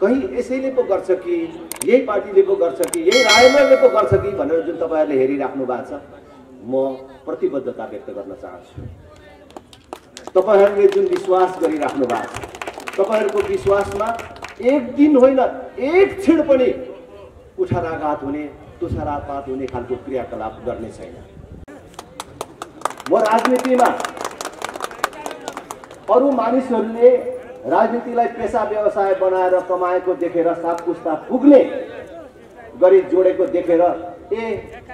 कहीँ यसैले पो गर्छ कि यही पार्टीले पो गर्छ कि यही राजेन्द्रले पो गर्छ कि भनेर जुन तपाईँहरूले हेरिराख्नु भएको छ, म प्रतिबद्धता व्यक्त गर्न चाहन्छु। तपाईँहरूले जुन विश्वास गरिराख्नु भएको छ, तपाईँहरूको विश्वासमा एक दिन होइन एक क्षण पनि कुठाराघात हुने, तुषारपात हुने खालको क्रियाकलाप गर्ने छैन। म राजनीतिमा अरू मानिसहरूले राजनीतिलाई पेसा व्यवसाय बनाएर कमाएको देखेर, सात पुस्ता पुग्ने गरी जोडेको देखेर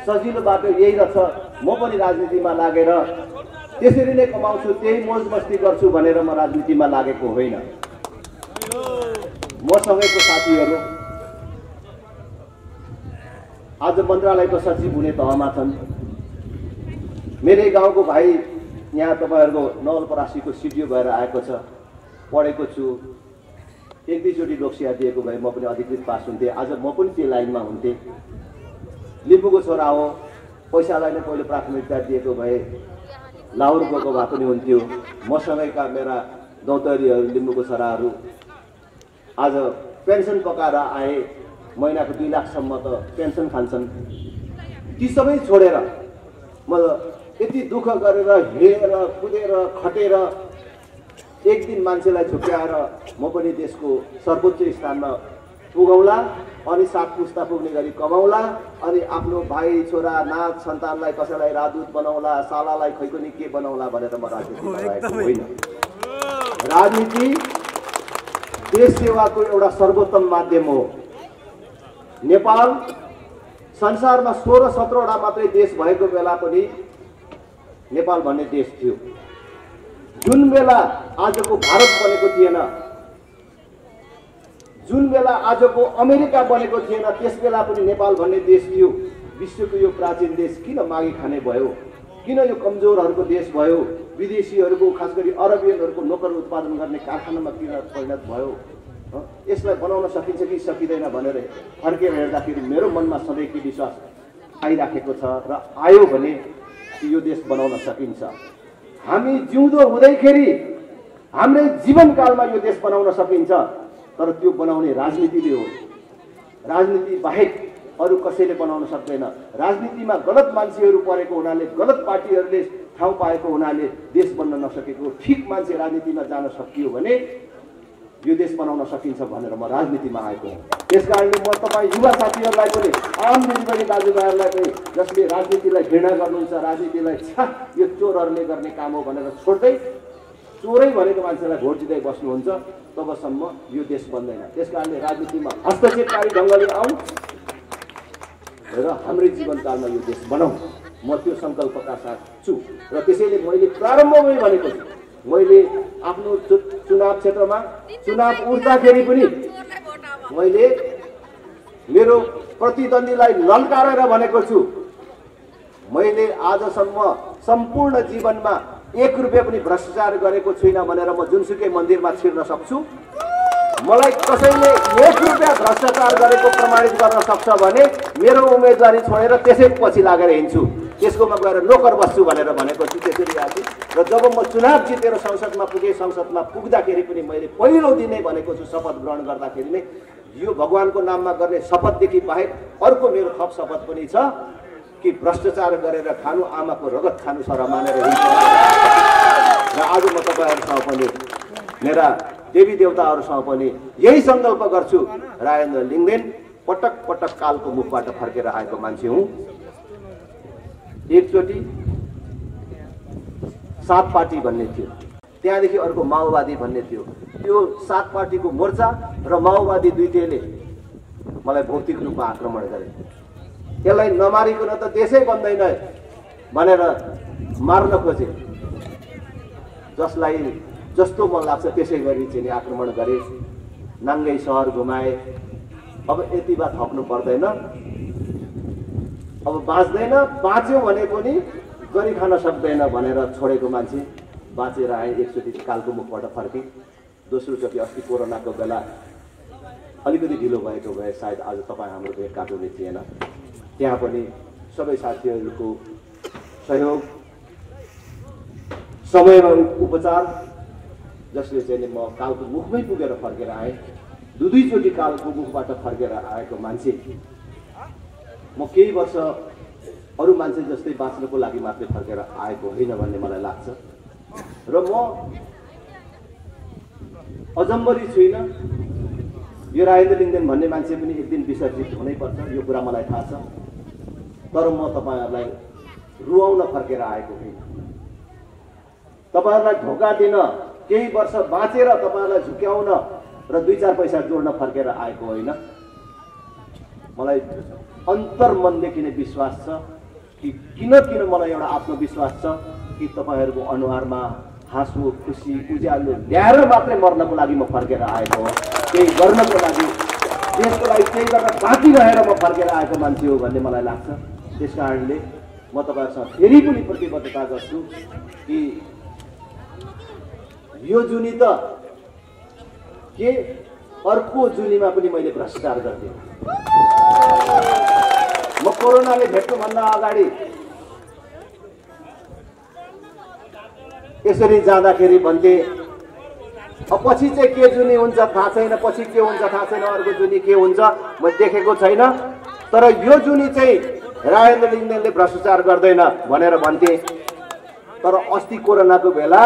सजिलो बाटो यही रहेछ, म पनि राजनीतिमा लागेर त्यसरी नै कमाउँछु, त्यही मोज मस्ती गर्छु भनेर म राजनीतिमा लागेको होइन। मसँगैको साथीहरू आज मन्त्रालयको सचिव हुने तहमा छन्। मेरै गाउँको भाइ यहाँ तपाईँहरूको नवलपरासीको सिडिओ भएर आएको छ, पढेको छु, एक दुईचोटि लोकसेवा दिएको भए म पनि अधिकृत पास हुन्थेँ, आज म पनि त्यो लाइनमा हुन्थेँ। लिम्बूको छोरा हो, पैसालाई नै पहिलो प्राथमिकता दिएको भए लाहोर गएको भए पनि हुन्थ्यो। मसँगैका मेरा दौतरीहरू, लिम्बूको छोराहरू आज पेन्सन पकाएर आए, महिनाको 2 लाखसम्म त पेन्सन खान्छन्। ती सबै छोडेर म यति दुःख गरेर हिँडेर कुदेर खटेर एक दिन मान्छेलाई छुट्याएर म पनि देशको सर्वोच्च स्थानमा पुगौँला अनि सात पुस्ता पुग्ने गरी कमाउला अनि आफ्नो भाइ छोरा नाच सन्तानलाई कसैलाई राजदूत बनाउला, सालालाई खै पनि के बनाउला भनेर म राजनीतिमा लागेको होइन। राजनीति देश सेवाको एउटा सर्वोत्तम माध्यम हो। नेपाल संसारमा 16-17वटा मात्रै देश भएको बेला पनि नेपाल भन्ने देश थियो। जुन बेला आजको भारत बनेको थिएन, जुन बेला आजको अमेरिका बनेको थिएन, त्यस बेला पनि नेपाल भन्ने देश थियो। विश्वको यो प्राचीन देश किन मागी खाने भयो, किन यो कमजोरहरूको देश भयो, विदेशीहरूको खास गरी अरबियनहरूको नोकर उत्पादन गर्ने कारखानामा किन परिणत भयो? यसलाई बनाउन सकिन्छ कि सकिँदैन भनेर फर्केर हेर्दाखेरि मेरो मनमा सधैँ के विश्वास आइराखेको छ र आयो भने यो देश बनाउन सकिन्छ। हामी जिउँदो हुँदैखेरि हाम्रै जीवनकालमा यो देश बनाउन सकिन्छ, तर त्यो बनाउने राजनीतिले हो। राजनीति बाहेक अरू कसैले बनाउन सक्दैन। राजनीतिमा गलत मान्छेहरू परेको हुनाले, गलत पार्टीहरूले ठाउँ पाएको हुनाले देश बन्न नसकेको। ठिक मान्छे राजनीतिमा जान सकियो भने यो देश बनाउन सकिन्छ भनेर म राजनीतिमा आएको हुँ। त्यसकारणले म तपाईँ युवा साथीहरूलाई पनि, आम दिदीबहिनी दाजुभाइहरूलाई पनि जसले राजनीतिलाई घृणा गर्नुहुन्छ, राजनीतिलाई छा यो चोरहरूले गर्ने काम हो भनेर छोड्दै चोरै भनेको मान्छेलाई भोट दिँदै बस्नुहुन्छ, तबसम्म यो देश बन्दैन। त्यसकारणले राजनीतिमा हस्तक्षेपकारी ढङ्गले आउँ र हाम्रै जीवनकालमा यो देश बनाऊ, म त्यो सङ्कल्पका साथ छु। र त्यसैले मैले प्रारम्भमै भनेको छु, मैले आफ्नो चुनाव क्षेत्रमा चुनाव उठ्दाखेरि पनि मैले मेरो प्रतिद्वन्दीलाई ललकारेर भनेको छु, मैले आजसम्म सम्पूर्ण जीवनमा 1 रुपियाँ पनि भ्रष्टाचार गरेको छुइनँ भनेर म जुनसुकै मन्दिरमा छिर्न सक्छु। मलाई कसैले 1 रुपियाँ भ्रष्टाचार गरेको प्रमाणित गर्न सक्छ भने मेरो उम्मेदवारी छोडेर त्यसै पछि लागेर हिँड्छु, त्यसकोमा गएर नोकर बस्छु भनेर भनेको छु। त्यसरी आछु र जब म चुनाव जितेर संसदमा पुगेँ, संसदमा पुग्दाखेरि पनि मैले पहिलो दिनै भनेको छु, शपथ ग्रहण गर्दाखेरि नै यो भगवानको नाममा गर्ने शपथदेखि बाहेक अर्को मेरो थप शपथ पनि छ कि भ्रष्टाचार गरेर खानु, आमाको रगत खानु सर मानेर हिँड्छु। र आज म तपाईँहरूसँग पनि, मेरा देवी देवताहरूसँग पनि यही सङ्कल्प गर्छु, राजेन्द्र लिङ्गदेन पटक पटक कालको मुखबाट फर्केर आएको मान्छे हुँ। एकचोटि 7 पार्टी भन्ने थियो, त्यहाँदेखि अर्को माओवादी भन्ने थियो। त्यो 7 पार्टीको मोर्चा र माओवादी दुईटैले मलाई भौतिक रूपमा आक्रमण गरे। यसलाई नमारिकन त देशै बन्दैन भनेर मार्न खोजे। जसलाई जस्तो मन लाग्छ त्यसै गरी चाहिँ आक्रमण गरे, नाङ्गै सहर घुमाए। अब यति बात थप्नु पर्दैन, अब बाँच्दैन, बाँच्यो भने पनि गरी खान सक्दैन भनेर छोडेको मान्छे बाँचेर आए। एकचोटि कालको मुखबाट फर्के, दोस्रोचोटि अस्ति कोरोनाको बेला अलिकति ढिलो भएको भए सायद आज तपाईँ हाम्रो भेटघाट हुने थिएन। त्यहाँ पनि सबै साथीहरूको सहयोग, समयमा उपचार, जसले चाहिँ म कालको मुखमै पुगेर फर्केर आएँ। दुईचोटि कालको मुखबाट फर्केर आएको मान्छे म केही वर्ष अरू मान्छे जस्तै बाँच्नको लागि मात्रै फर्केर आएको होइन भन्ने मलाई लाग्छ र म अजम्बरी छुइनँ। यो राजेन्द्र लिङ्गदेन भन्ने मान्छे पनि एक दिन विसर्जित हुनैपर्छ, यो कुरा मलाई थाहा छ। तर म तपाईँहरूलाई रुवाउन फर्केर आएको होइन, तपाईँहरूलाई धोका दिन, केही वर्ष बाँचेर तपाईँहरूलाई झुक्याउन र 2-4 पैसा जोड्न फर्केर आएको होइन। मलाई अन्तर्मनदेखि नै विश्वास छ कि किन मलाई एउटा आत्मविश्वास छ कि तपाईँहरूको अनुहारमा हाँसो, खुसी, उज्यालो ल्याएर मात्रै मर्नको लागि म फर्केर आएको हो, केही गर्नको लागि, देशको लागि केही गर्न बाँकी रहेर म फर्केर आएको मान्छे हो भन्ने मलाई लाग्छ। त्यस कारणले म तपाईँहरूसँग फेरि पनि प्रतिबद्धता गर्छु कि यो जुनी त के अर्को जुनीमा पनि मैले भ्रष्टाचार गर्दिनँ। म कोरोनाले भेट्नुभन्दा अगाडि यसरी जाँदाखेरि भन्थे पछि चाहिँ के जुनी हुन्छ थाहा छैन, पछि के हुन्छ थाहा छैन, अर्को जुनी के हुन्छ म देखेको छैन, तर यो जुनी चाहिँ राजेन्द्र लिङ्गदेनले भ्रष्टाचार गर्दैन भनेर भन्थे। तर अस्ति कोरोनाको बेला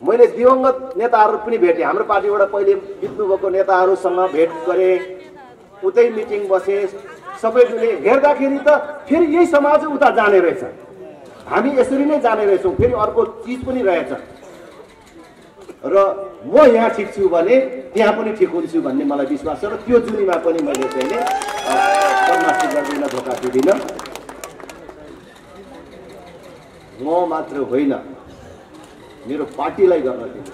मैले दिवंगत नेताहरू पनि भेटेँ, हाम्रो पार्टीबाट पहिले बित्नुभएको नेताहरूसँग भेट गरेँ, उतै मिटिङ बसे, सबैले हेर्दाखेरि त फेरि यही समाज उता जाने रहेछ, हामी यसरी नै जाने रहेछौँ, फेरि अर्को चिज पनि रहेछ र म यहाँ ठिक छु भने त्यहाँ पनि ठिक हुन्छु भन्ने मलाई विश्वास छ। र त्यो जुनीमा पनि मैले चाहिँ बदमासी गर्दिनँ, धोका दिँदिनँ। म मात्र होइन, मेरो पार्टीलाई गर्न दिनु।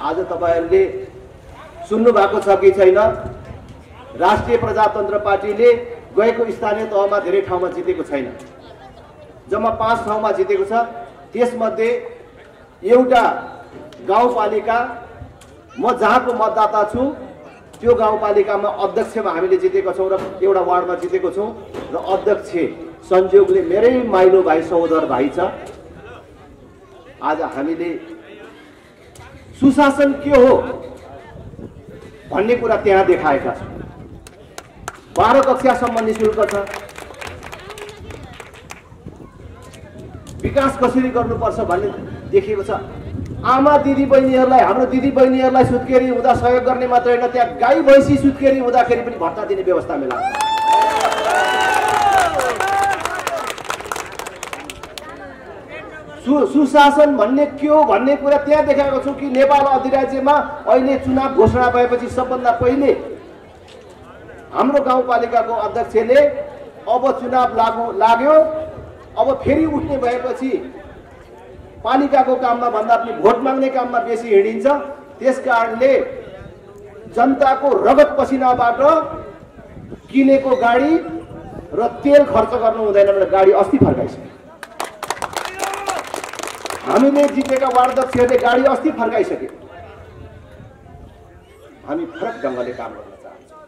आज तपाईँहरूले सुन्नु भएको छ कि छैन, राष्ट्रिय प्रजातन्त्र पार्टीले गएको स्थानीय तहमा धेरै ठाउँमा जितेको छैन, जम्मा 5 ठाउँमा जितेको छ। त्यसमध्ये एउटा गाउँपालिका म जहाँको मतदाता छु त्यो गाउँपालिकामा अध्यक्षमा हामीले जितेको छौँ र एउटा वार्डमा जितेको छौँ र अध्यक्ष संयोगले मेरै माइलो भाइ सहोदर भाइ छ। आज हामीले सुशासन के हो भन्ने कुरा त्यहाँ देखाएका छौँ। 12 कक्षासम्म निःशुल्क छ, विकास कसरी गर्नुपर्छ भन्ने देखिएको छ। आमा दिदी बहिनीहरूलाई, हाम्रो दिदी बहिनीहरूलाई सुत्केरी हुँदा सहयोग गर्ने मात्र होइन, त्यहाँ गाई भैँसी सुत्केरी हुँदाखेरि पनि भत्ता दिने व्यवस्था मिलाएको छ। सुशासन भन्ने के हो भन्ने कुरा त्यहाँ देखाएको छु कि नेपाल अधिराज्यमा अहिले चुनाव घोषणा भएपछि सबभन्दा पहिले हाम्रो गाउँपालिकाको अध्यक्षले अब चुनाव लाग्यो, अब फेरि उठ्ने भएपछि पालिकाको काममा भन्दा पनि भोट माग्ने काममा बेसी हिँडिन्छ। त्यसकारणले जनताको रगत पसिनाबाट किनेको गाडी र तेल खर्च गर्नु हुँदैन भनेर गाडी अस्ति फर्काइसक्यो। हामीले जितेका वार्ड अध्यक्षहरूले गाडी अस्ति फर्काइसके। हामी फरक ढङ्गले काम गर्न चाहन्छौँ।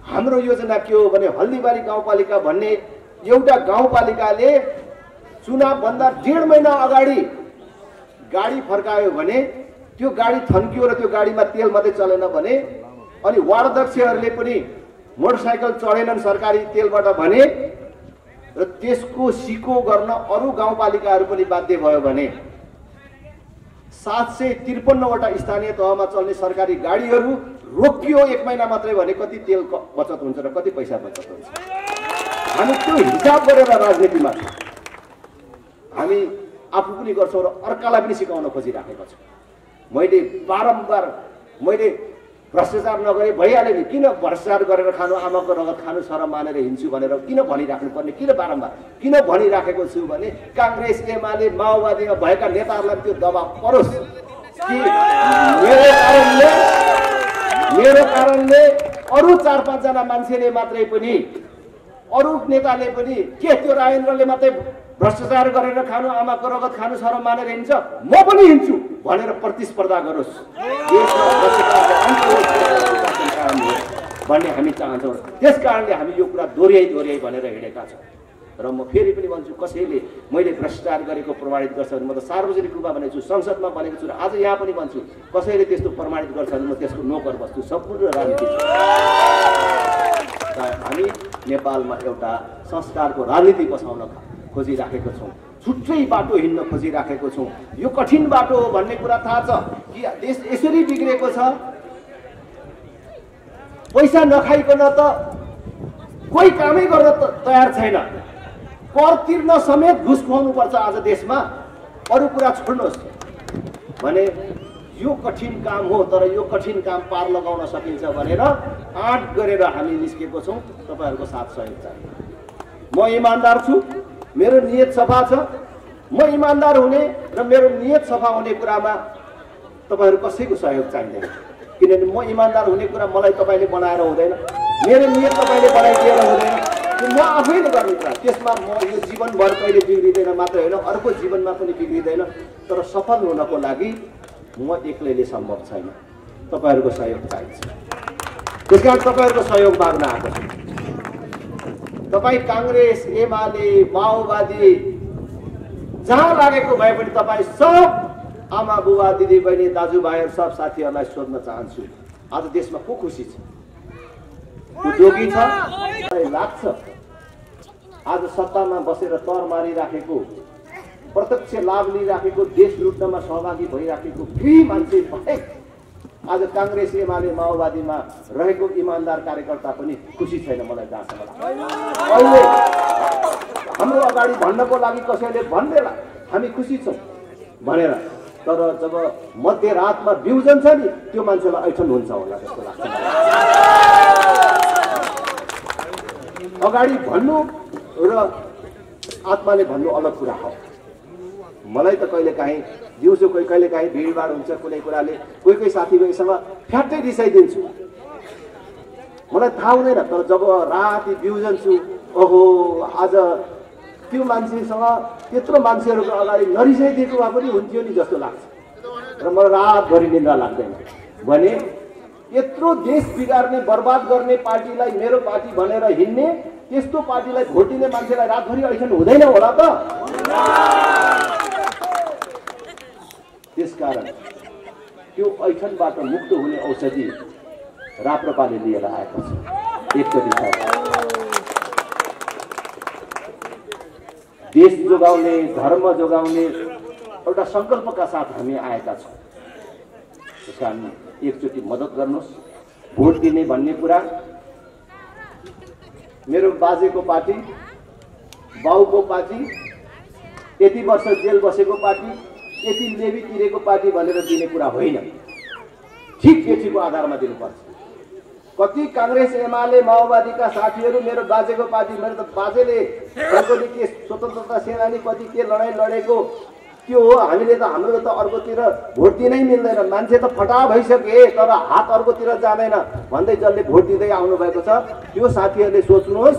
हाम्रो योजना के हो भने हल्दीबारी गाउँपालिका भन्ने एउटा गाउँपालिकाले चुनाव भन्दा 1.5 महिना अगाडि गाडी फर्कायो भने त्यो गाडी थन्कियो र त्यो गाडीमा तेल मात्रै चलेन भने अनि वार्ड अध्यक्षहरूले पनि मोटरसाइकल चढेनन् सरकारी तेलबाट भने र त्यसको सिको गर्न अरू गाउँपालिकाहरू पनि बाध्य भयो भने 753 वटा स्थानीय तहमा चल्ने सरकारी गाडीहरू रोकियो 1 महिना मात्रै भने कति तेल बचत हुन्छ र कति पैसा बचत हुन्छ। हामी त्यो हिसाब गरेर राजनीतिमा हामी आफू पनि गर्छौँ र अर्कालाई पनि सिकाउन खोजिराखेका छौँ। मैले बारम्बार भ्रष्टाचार नगरे भइहाल्यो नि, किन भ्रष्टाचार गरेर खानु, आमाको रगत खानु शरम मानेर हिँड्छु भनेर किन भनिराख्नु पर्ने, किन बारम्बार किन भनिराखेको छु भने काङ्ग्रेस एमाले माओवादीमा भएका नेताहरूलाई त्यो दबाब परोस् कि मेरो कारणले अरू 4-5 जना मान्छेले मात्रै पनि, अरू नेताले पनि के त्यो राजेन्द्रले मात्रै भ्रष्टाचार गरेर खानु, आमाको रगत खानु शरम मानेर हिँड्छ, म पनि हिँड्छु भनेर प्रतिस्पर्धा गरोस् भन्ने हामी चाहन्छौँ। त्यस कारणले हामी यो कुरा दोहोऱ्याइ भनेर हिँडेका छौँ। र म फेरि पनि भन्छु, कसैले मैले भ्रष्टाचार गरेको प्रमाणित गर्छ भने म त सार्वजनिक रूपमा भनेको छु, संसदमा भनेको छु र आज यहाँ पनि भन्छु, कसैले त्यस्तो प्रमाणित गर्छ भने म त्यसको नोकर बस्छु। सम्पूर्ण राजनीति हामी नेपालमा एउटा संस्कारको राजनीति बसाउन खोजिराखेको छौँ, छुट्टै बाटो हिँड्न खोजिराखेको छौँ। यो कठिन बाटो हो भन्ने कुरा थाहा छ कि देश यसरी बिग्रेको छ। पैसा नखाइकन त कोही कामै गर्न तयार छैन, कर तिर्न समेत घुस खुवाउनुपर्छ आज देशमा। अरू कुरा छोड्नुहोस् भने यो कठिन काम हो, तर यो कठिन काम पार लगाउन सकिन्छ भनेर आँट गरेर हामी निस्केको छौँ। तपाईँहरूको साथ सहयोग चाहियो। म इमान्दार छु, मेरो नियत सफा छ। म इमान्दार हुने र मेरो नियत सफा हुने कुरामा तपाईँहरू कसैको सहयोग चाहिँदैन, किनभने म इमान्दार हुने कुरा मलाई तपाईँले बनाएर हुँदैन, मेरो नियत तपाईँले बनाइदिएर हुँदैन, म आफैले गर्ने कुरा। त्यसमा म यो जीवनभर कहिले बिग्रिँदैन मात्र होइन, अर्को जीवनमा पनि बिग्रिँदैन। तर सफल हुनको लागि म एक्लैले सम्भव छैन, तपाईँहरूको सहयोग चाहिन्छ। त्यस कारण तपाईँहरूको सहयोग माग्न आएको छु। तपाईँ काङ्ग्रेस, एमाले, माओवादी जहाँ लागेको भए पनि तपाईँ सब आमा बुबा दिदी बहिनी दाजुभाइहरू सब साथीहरूलाई सोध्न चाहन्छु, आज देशमा को खुसी छ, को जोगी छ? लाग्छ आज सत्तामा बसेर तर मारिराखेको, प्रत्यक्ष लाभ लिइराखेको, देश लुट्नमा सहभागी भइराखेको केही मान्छे बाहेक आज काङ्ग्रेस, एमाले, माओवादीमा रहेको इमान्दार कार्यकर्ता पनि खुसी छैन। मलाई जहाँसम्म लाग्छ अहिले हाम्रो अगाडि भन्नको लागि कसैले भन्देला हामी खुसी छौँ भनेर, तर जब मध्यरातमा बिउजन छ नि त्यो मान्छेलाई ऐठन हुन्छ होला जस्तो लाग्छ। अगाडि भन्नु र आत्माले भन्नु अलग कुरा हो। मलाई त कहिलेकाहीँ दिउँसो कहिलेकाहीँ भिडभाड हुन्छ कुनै कुराले, कोही साथीभाइसँग फ्याट्टै रिसाइदिन्छु, मलाई थाहा हुँदैन। तर जब राति बिउजन छु, ओहो आज त्यो मान्छेसँग त्यत्रो मान्छेहरूको अगाडि नरिसाइदिएको भए पनि हुन्थ्यो नि जस्तो लाग्छ र मलाई रातभरि निन्द्रा लाग्दैन। भने यत्रो देश बिगार्ने, बर्बाद गर्ने पार्टीलाई मेरो पार्टी भनेर हिँड्ने, त्यस्तो पार्टीलाई भोट दिने मान्छेलाई रातभरि ऐठन हुँदैन होला त? त्यसकारण त्यो ऐठनबाट मुक्त हुने औषधि राप्रपाले लिएर आएको छ। एकचोटि देश जोगाउने, धर्म जोगाउने एउटा सङ्कल्पका साथ हामी आएका छौँ। त्यस कारण एकचोटि मद्दत गर्नुहोस्। भोट दिने भन्ने कुरा मेरो बाजेको पार्टी, बाउको पार्टी, यति वर्ष जेल बसेको पार्टी, यति लेबी तिरेको पार्टी भनेर दिने कुरा होइन। ठिक केटीको आधारमा दिनुपर्छ। कति काङ्ग्रेस, एमाले, माओवादीका साथीहरू मेरो बाजेको पार्टी, मेरो त बाजेले के स्वतन्त्रता सेनानी कति के लडाइँ लडेको त्यो हो। हामीले त हाम्रो त अर्कोतिर भोट दिनै मिल्दैन, मान्छे त फटा भइसके तर हात अर्कोतिर जाँदैन भन्दै जसले भोट दिँदै आउनु भएको छ त्यो साथीहरूले सोच्नुहोस्,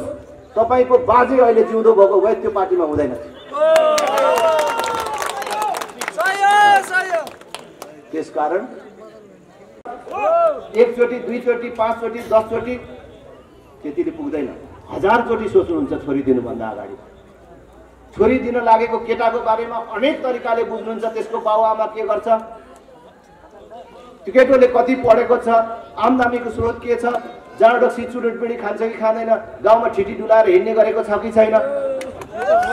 तपाईँको बाजे अहिले जिउँदो भएको भए त्यो पार्टीमा हुँदैन। त्यसकारण एकचोटि, दुईचोटि, पाँचचोटि, 10 चोटि त्यतिले पुग्दैन। 1000 चोटि सोच्नुहुन्छ छोरी दिनुभन्दा अगाडि। छोरी दिन लागेको केटाको बारेमा अनेक तरिकाले बुझ्नुहुन्छ, त्यसको बाबुआमा के गर्छ, त्यो केटोले कति पढेको छ, आमदामीको स्रोत के छ, जाँडोसी चुरोट पिँढी खान्छ कि खाँदैन, गाउँमा ठिटी डुलाएर हिँड्ने गरेको छ कि छैन,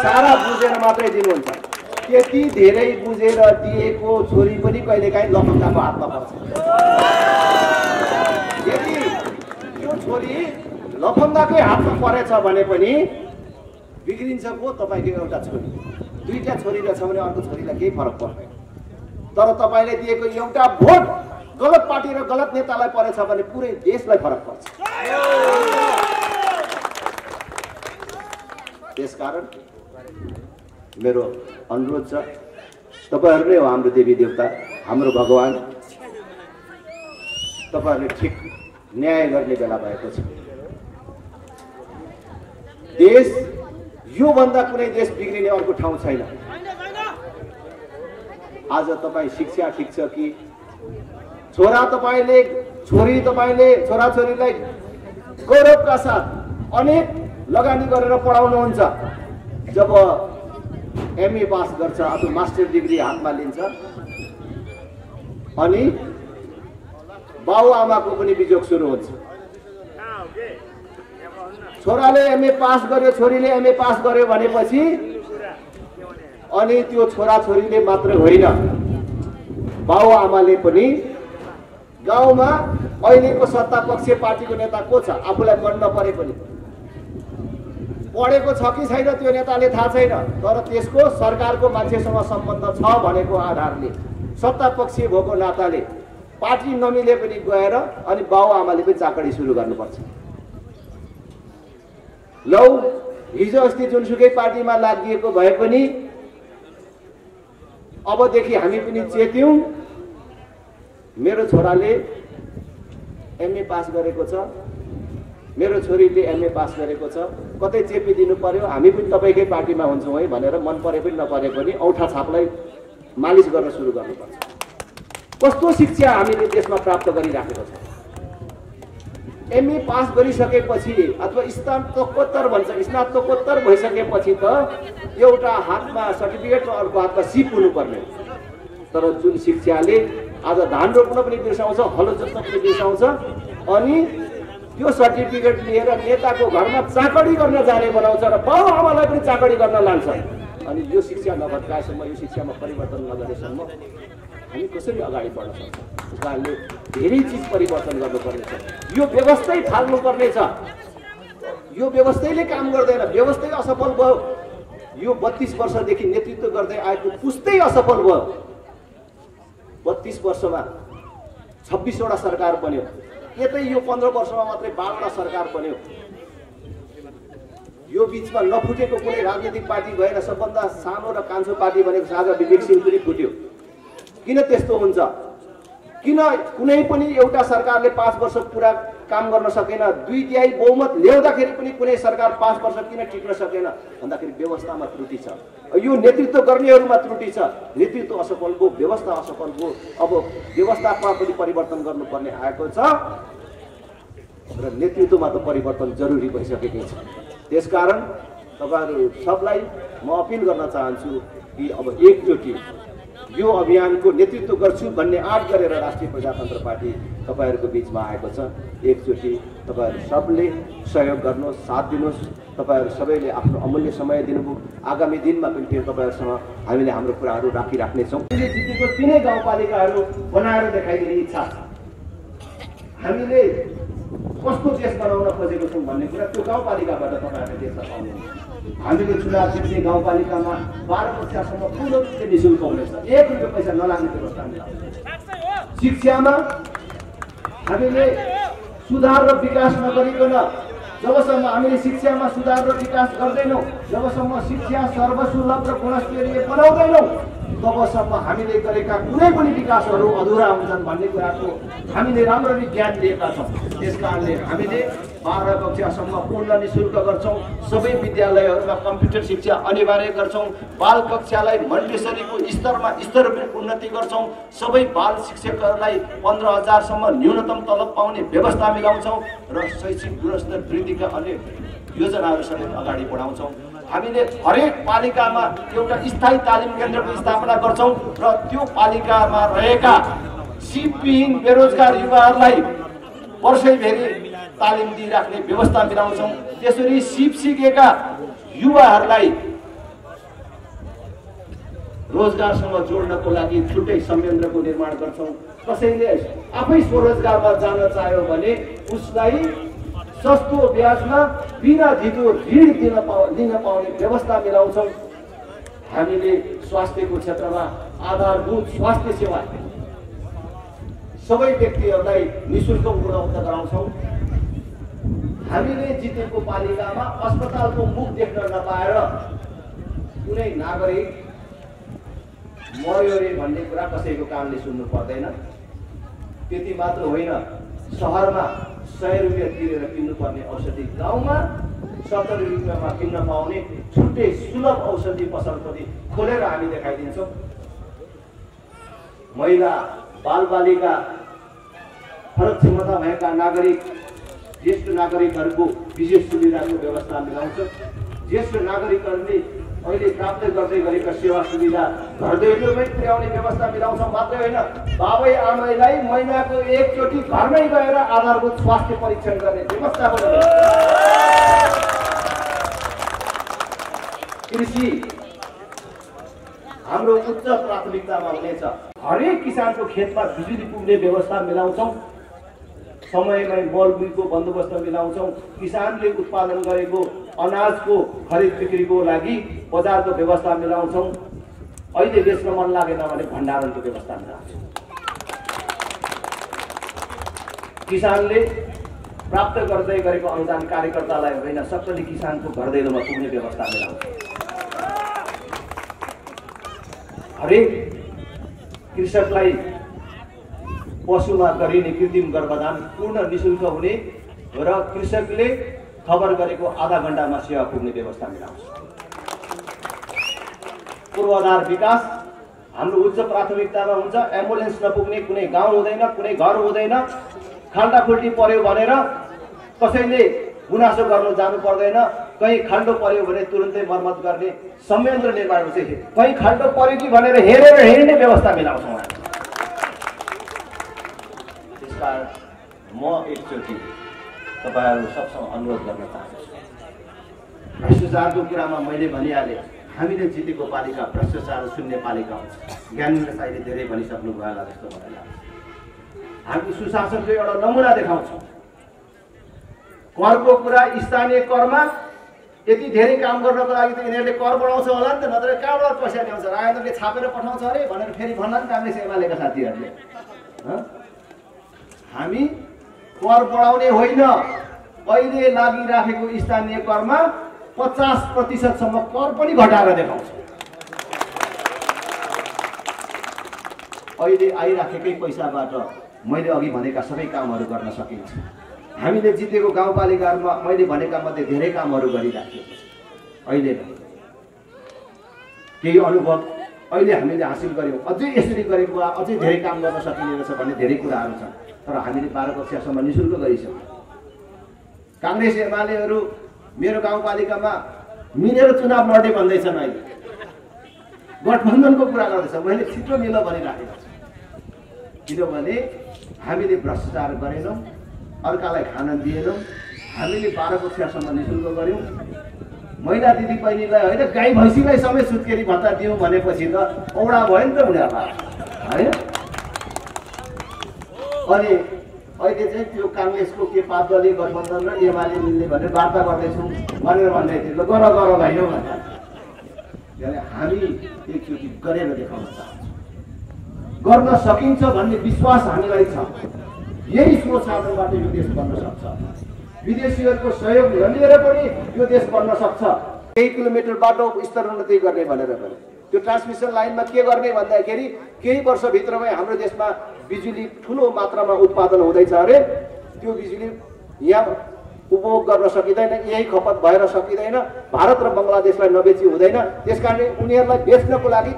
सारा बुझेर मात्रै दिनुहुन्छ। त्यति धेरै बुझेर दिएको छोरी पनि कहिलेकाहीँ लफङ्गाको हातमा पर्छ। यदि त्यो छोरी लफङ्गाकै हातमा परेछ भने पनि बिग्रिन्छ पो तपाईँको एउटा छोरी। दुईटा छोरी रहेछ भने अर्को छोरीलाई केही फरक पर्दैन, तर तपाईँले दिएको एउटा भोट गलत पार्टी र गलत नेतालाई परेछ भने पुरै देशलाई फरक पर्छ। त्यसकारण मेरो अनुरोध छ, तपाईँहरू नै हो हाम्रो देवी देवता, हाम्रो भगवान। तपाईँहरूले ठिक न्याय गर्ने बेला भएको छ। देश योभन्दा कुनै देश बिग्रिने अर्को ठाउँ छैन। आज तपाईँ शिक्षा ठिक छ कि छोरा तपाईँले, छोरी तपाईँले छोराछोरीलाई गौरवका साथ अनेक लगानी गरेर पढाउनुहुन्छ, जब एमए पास गर्छ अथवा मास्टर डिग्री हातमा लिन्छ अनि बाबुआमाको पनि बिजोग सुरु हुन्छ। छोराले एमए पास गर्यो, छोरीले एमए पास गर्यो भनेपछि अनि त्यो छोराछोरीले मात्र होइन, बाबुआमाले पनि गाउँमा अहिलेको सत्तापक्ष पार्टीको नेता को छ आफूलाई मन नपरे पनि, पढेको छ कि छैन त्यो नेताले थाहा छैन, तर त्यसको सरकारको मान्छेसँग सम्बन्ध छ भनेको आधारले सत्तापक्ष भएको नाताले पार्टी नमिले पनि गएर अनि बाबुआमाले पनि चाकडी सुरु गर्नुपर्छ। लौ हिजो अस्ति जुनसुकै पार्टीमा लागिएको भए पनि अबदेखि हामी पनि चेत्यौं, मेरो छोराले एमए पास गरेको छ, मेरो छोरीले एमए पास गरेको छ, कतै चेपिदिनु पर्यो, हामी पनि तपाईँकै पार्टीमा हुन्छौँ है भनेर मन परे पनि नपरे पनि औठा छापलाई मालिस गर्न सुरु गर्नुपर्छ। कस्तो शिक्षा हामीले देशमा प्राप्त गरिराखेको छ। एमए पास गरिसकेपछि अथवा स्नातकोत्तर भन्छ, स्नातकोत्तर भइसकेपछि त एउटा हातमा सर्टिफिकेट र अर्को हातमा सिप हुनुपर्ने, तर जुन शिक्षाले आज धान रोप्न पनि बिर्साउँछ, हलो जोत्न पनि बिर्साउँछ अनि त्यो सर्टिफिकेट लिएर नेताको घरमा चाकडी गर्न जाने बनाउँछ र बाबुआमालाई पनि चाकडी गर्न लान्छ। अनि यो शिक्षा नभत्काएसम्म, यो शिक्षामा परिवर्तन नगरेसम्म हामी कसरी अगाडि बढ्न सक्छौँ? त्यस कारणले धेरै चिज परिवर्तन गर्नुपर्नेछ, यो व्यवस्थै फाल्नुपर्नेछ। यो व्यवस्थाले काम गर्दैन, व्यवस्थै असफल भयो। यो 32 वर्षदेखि नेतृत्व गर्दै आएको पुस्तै असफल भयो। 32 वर्षमा 26 वटा सरकार बन्यो, यतै यो 15 वर्षमा मात्रै 12 वटा सरकार बन्यो। यो बिचमा नफुटेको कुनै राजनीतिक पार्टी भएर सबभन्दा सानो र कान्छो पार्टी भनेको साझा विवेकशील पनि फुट्यो। किन त्यस्तो हुन्छ? किन कुनै पनि एउटा सरकारले 5 वर्ष पुरा काम गर्न सकेन? 2/3 बहुमत ल्याउँदाखेरि पनि कुनै सरकार 5 वर्ष किन टिक्न सकेन भन्दाखेरि व्यवस्थामा त्रुटि छ। यो नेतृत्व गर्नेहरूमा त्रुटि छ, नेतृत्व असफल भयो, व्यवस्था असफल भयो। अब व्यवस्थामा पनि परिवर्तन गर्नुपर्ने आएको छ र नेतृत्वमा त परिवर्तन जरुरी भइसकेकै छ। त्यसकारण तपाईहरु सबलाई म अपिल गर्न चाहन्छु कि अब एकचोटि यो अभियानको नेतृत्व गर्छु भन्ने आँट गरेर राष्ट्रिय प्रजातन्त्र पार्टी तपाईहरुको बीचमा आएको छ। एकचोटि तपाईहरु सबले सहयोग गर्नुहोस्, साथ दिनुहोस्। तपाईहरु सबैले आफ्नो अमूल्य समय दिनुभयो। आगामी दिनमा पनि फेरि तपाईहरुसँग हामीले हाम्रो कुराहरू राखिराख्ने छौँ। हामीले जितेको तीनै गाउँपालिकाहरू बनाएर देखाइदिने इच्छा छ। हामीले कस्तो देश बनाउन खोजेको छौँ भन्ने कुरा त्यो गाउँपालिकाबाट तपाईहरुले देख्न पाउनुहुन्छ। हामीले चुनाव जित्ने गाउँपालिकामा 12 कक्षासम्म पूर्ण रूपले निःशुल्क हुनेछ, 1 रुपैयाँ पैसा नलाग्ने व्यवस्था मिलाउँछ। शिक्षामा हामीले सुधार र विकास नगरिकन जबसम्म हामीले शिक्षामा सुधार र विकास गर्दैनौँ, जबसम्म शिक्षा सर्वसुलभ र गुणस्तरीय बनाउँदैनौँ, तबसम्म हामीले गरेका कुनै पनि विकासहरू अधुरा हुन्छन् भन्ने कुराको हामीले राम्ररी ज्ञान लिएका छौँ। त्यसकारणले हामीले 12 कक्षासम्म पूर्ण निःशुल्क गर्छौँ। सबै विद्यालयहरूमा कम्प्युटर शिक्षा अनिवार्य गर्छौँ। बाल कक्षालाई मन्टेसरीको स्तरमा उन्नति गर्छौँ। सबै बाल शिक्षकहरूलाई 15,000 सम्म न्यूनतम तलब पाउने व्यवस्था मिलाउँछौँ र शैक्षिक गुणस्तर वृद्धिका अन्य योजनाहरू समेत अगाडि बढाउँछौँ। हामीले हरेक पालिकामा एउटा स्थायी तालिम केन्द्रको स्थापना गर्छौँ र त्यो पालिकामा रहेका सिपविहीन बेरोजगार युवाहरूलाई वर्षैभरि तालिम दिइराख्ने व्यवस्था मिलाउँछौँ। त्यसरी सिप सिकेका युवाहरूलाई रोजगारसँग जोड्नको लागि छुट्टै संयन्त्रको निर्माण गर्छौँ। कसैले आफै स्वरोजगारमा जान चाह्यो भने उसलाई सस्तो ब्याजमा बिना धितो ऋण दिन पाउने व्यवस्था मिलाउँछौँ। हामीले स्वास्थ्यको क्षेत्रमा आधारभूत स्वास्थ्य सेवा सबै व्यक्तिहरूलाई निःशुल्क उपलब्ध गराउँछौँ। हामीले जितेको पालिकामा अस्पतालको मुख देख्न नपाएर कुनै नागरिक मर्यो रे भन्ने कुरा कसैको कानले सुन्नु पर्दैन। त्यति मात्र होइन, सहरमा 100 रुपियाँ तिरेर किन्नुपर्ने औषधि गाउँमा 70 रुपियाँमा किन्न पाउने छुट्टै सुलभ औषधि पसल पनि खोलेर हामी देखाइदिन्छौँ। महिला, बालबालिका, फरक क्षमता भएका नागरिक, ज्येष्ठ नागरिकहरूको विशेष सुविधाको व्यवस्था मिलाउँछ। ज्येष्ठ नागरिकहरूले अहिले प्राप्त गर्दै गरेका सेवा सुविधा घर दैलोमै पुर्याउने व्यवस्था मिलाउँछौँ मात्रै होइन, बाबै आमैलाई महिनाको एकचोटि घरमै गएर आधारभूत स्वास्थ्य परीक्षण गर्ने व्यवस्था पनि कृषि हाम्रो उच्च प्राथमिकतामा हुनेछ। हरेक किसानको खेतमा बिजुली पुग्ने व्यवस्था मिलाउँछौँ, समयमै मलबिलको बन्दोबस्त मिलाउँछौँ, किसानले उत्पादन गरेको अनाजको खरिद बिक्रीको लागि बजारको व्यवस्था मिलाउँछौँ, अहिले बेच्न मन लागेन भने भण्डारणको व्यवस्था मिलाउँछौँ। किसानले प्राप्त गर्दै गरेको अनुदान कार्यकर्तालाई होइन, सबैले किसानको घर दैलोमा पुग्ने व्यवस्था मिलाउँछौँ। हरेक कृषकलाई पशुमा गरिने कृत्रिम गर्भधान पूर्ण निःशुल्क हुने र कृषकले खबर गरेको आधा घण्टामा सेवा पुग्ने व्यवस्था मिलाउँछ। पूर्वाधार विकास हाम्रो उच्च प्राथमिकतामा हुन्छ। एम्बुलेन्स नपुग्ने कुनै गाउँ हुँदैन, कुनै घर हुँदैन। खाल्टाखुल्टी पर्यो भनेर कसैले गुनासो गर्नु जानु पर्दैन। कहीँ खाल्डो पर्यो भने तुरुन्तै मर्मत गर्ने संयन्त्र निर्माण हुन्छ। कहीँ खाल्डो पर्यो कि भनेर हेरेर हिँड्ने व्यवस्था मिलाउँछौँ। त्यसकारण म एकचोटि तपाईहरु सबसँग अनुरोध गर्न चाहन्छु। भ्रष्टाचारको कुरामा मैले भनिहालेँ, हामीले जितेको पालिका भ्रष्टाचार शून्य पालिका हुन्छ। ज्ञानीले सायद धेरै भनिसक्नु भयो होला जस्तो मलाई लाग्छ। हामी सुशासनको एउटा नमुना देखाउँछौँ। करको कुरा स्थानीय करमा यति धेरै काम गर्नको लागि त यिनीहरूले कर बढाउँछ होला नि त, नत्र कहाँबाट पैसा ल्याउँछ? राजनीतिले छापेर पठाउँछ अरे भनेर फेरि भन्ला नि काङ्ग्रेस एमालेका साथीहरूले। हामी कर बढाउने होइन, अहिले लागिराखेको स्थानीय करमा 50% कर पनि घटाएर देखाउँछौँ। अहिले आइराखेकै पैसाबाट मैले अघि भनेका सबै कामहरू गर्न सकिन्छ। हामीले जितेको गाउँपालिकाहरूमा मैले भनेका मध्ये धेरै कामहरू गरिराखेको छ। अहिले केही अनुभव अहिले हामीले हासिल गर्यौँ। अझै यसरी गरेको भए अझै धेरै काम गर्न सकिने रहेछ भन्ने धेरै कुराहरू छन्। तर हामीले 12 कक्षासम्म निःशुल्क गरिसक्यौँ। काङ्ग्रेस एमालेहरू मेरो गाउँपालिकामा मिलेर चुनाव लड्ने भन्दैछन्। अहिले गठबन्धनको कुरा गर्दैछ। मैले छिटो मिल भनिराखेको छु, किनभने हामीले भ्रष्टाचार गरेनौँ, अर्कालाई खान दिएनौँ। हामीले 12 कक्षासम्म निःशुल्क गर्यौँ। महिला दिदी बहिनीलाई होइन, गाई भैँसीलाई समेत सुत्केरी भत्ता दिउँ भनेपछि त औडा भयो नि त उनीहरूलाई, होइन? अनि अहिले चाहिँ त्यो काङ्ग्रेसको के पापले गठबन्धन र एमाले मिल्ने भनेर वार्ता गर्दैछौँ भनेर भन्दै थियो। गर भाइयो भन्छ। हामी एकचोटि गरेर देखाउन चाहन्छौँ। गर्न सकिन्छ भन्ने विश्वास हामीलाई छ। यही सोच आधारबाट यो देश बन्न सक्छ। विदेशीहरूको सहयोग नलिएर पनि यो देश बन्न सक्छ। केही किलोमिटर बाटो स्तरोन्नति गर्ने भनेर भने त्यो ट्रान्समिसन लाइनमा के गर्ने भन्दाखेरि केही वर्षभित्रमै हाम्रो देशमा बिजुली ठुलो मात्रामा उत्पादन हुँदैछ अरे। त्यो बिजुली यहाँ उपभोग गर्न सकिँदैन, यही खपत भएर सकिँदैन। भारत र बङ्गलादेशलाई नबेची हुँदैन। त्यसकारणले उनीहरूलाई बेच्नको लागि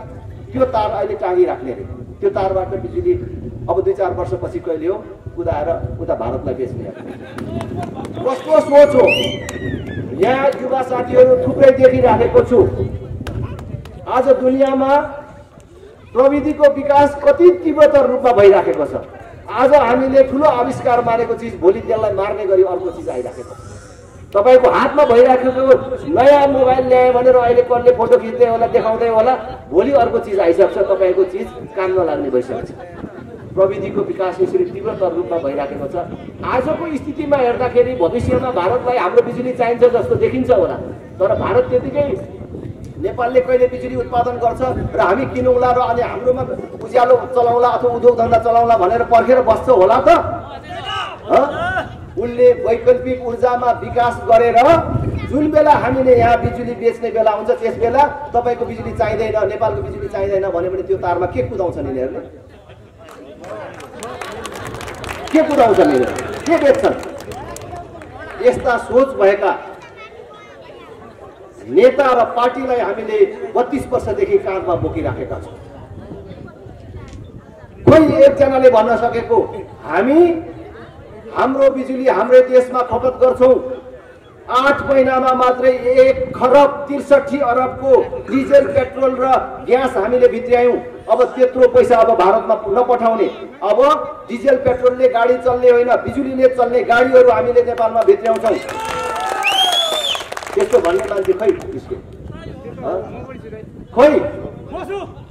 त्यो तार अहिले टाँगिराख्ने अरे। त्यो तारबाट बिजुली अब 2-4 वर्षपछि कहिले हो कुदाएर उता भारतलाई बेच्ने। कस्तो सोच हो? यहाँ युवा साथीहरू थुप्रै देखिराखेको छु। आज दुनियाँमा प्रविधिको विकास कति तीव्रतर रूपमा भइराखेको छ। आज हामीले ठुलो आविष्कार मानेको चिज भोलि त्यसलाई मार्ने गरी अर्को चिज आइराखेको छ। तपाईँको हातमा भइराखेको नयाँ मोबाइल ल्यायो भनेर अहिले कसले फोटो खिच्दै होला, देखाउँदै होला, भोलि अर्को चिज आइसक्छ। तपाईँको चिज काममा लाग्ने भइसक्छ। प्रविधिको विकास यसरी तीव्रतर रूपमा भइराखेको छ। आजको स्थितिमा हेर्दाखेरि भविष्यमा भारतलाई हाम्रो बिजुली चाहिन्छ जस्तो देखिन्छ होला। तर भारत त्यतिकै नेपालले कहिले बिजुली उत्पादन गर्छ र हामी किनौँला र अनि हाम्रोमा उज्यालो चलाउँला अथवा उद्योग धन्दा चलाउँला भनेर पर्खेर बस्छ होला त? उनले वैकल्पिक ऊर्जामा विकास गरेर जुन बेला हामीले यहाँ बिजुली बेच्ने बेला हुन्छ त्यस बेला तपाईँको बिजुली चाहिँदैन, नेपालको बिजुली चाहिँदैन भन्यो भने त्यो तारमा के कुदाउँछन् यिनीहरूले? के कुदाउँछन् यिनीहरू? के बेच्छन्? यस्ता सोच भएका नेता र पार्टीलाई हामीले 32 वर्षदेखि काँधमा बोकिराखेका छौँ। कोही एकजनाले भन्न सकेको हामी हाम्रो बिजुली हाम्रै देशमा खपत गर्छौँ, 8 महिनामा मात्रै 1 खरब 63 अरबको डिजेल पेट्रोल र ग्यास हामीले भित्र्यायौँ। अब त्यत्रो पैसा अब भारतमा नपठाउने, अब डिजेल पेट्रोलले गाडी चल्ने होइन, बिजुलीले चल्ने गाडीहरू हामीले नेपालमा भित्र्याउँछौँ। त्यस्तो भन्ने मान्छे खै त्यसको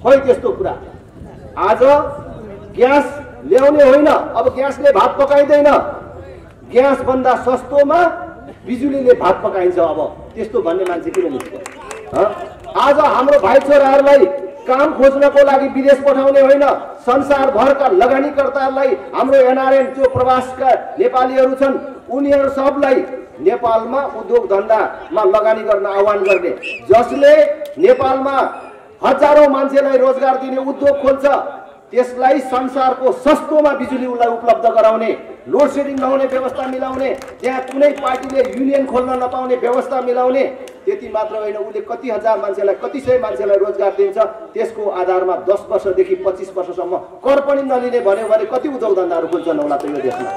खोइ त्यस्तो कुरा। आज ग्यास ल्याउने होइन, अब ग्यासले भात पकाइँदैन, ग्यास भन्दा सस्तोमा बिजुलीले भात पकाइन्छ। अब त्यस्तो भन्ने मान्छे किन निस्क्यो? आज हाम्रो भाइ छोराहरूलाई काम खोज्नको लागि विदेश पठाउने होइन, संसारभरका लगानीकर्ताहरूलाई हाम्रो एनआरएन जो प्रवासका नेपालीहरू छन् उनीहरू सबलाई नेपालमा उद्योग धन्दामा लगानी गर्न आह्वान गर्ने, जसले नेपालमा हजारौं मान्छेलाई रोजगार दिने उद्योग खोल्छ, त्यसलाई संसारको सस्तोमा बिजुली उपलब्ध गराउने, लोड सेडिङ नहुने व्यवस्था मिलाउने, त्यहाँ कुनै पार्टीले युनियन खोल्न नपाउने व्यवस्था मिलाउने। त्यति मात्र होइन, उसले कति हजार मान्छेलाई, कति सय मान्छेलाई रोजगार दिन्छ, त्यसको आधारमा 10 वर्षदेखि 25 वर्षसम्म कर पनि नलिने भन्यो भने कति उद्योग धन्दाहरू खुल्छन् होला त यो देशमा।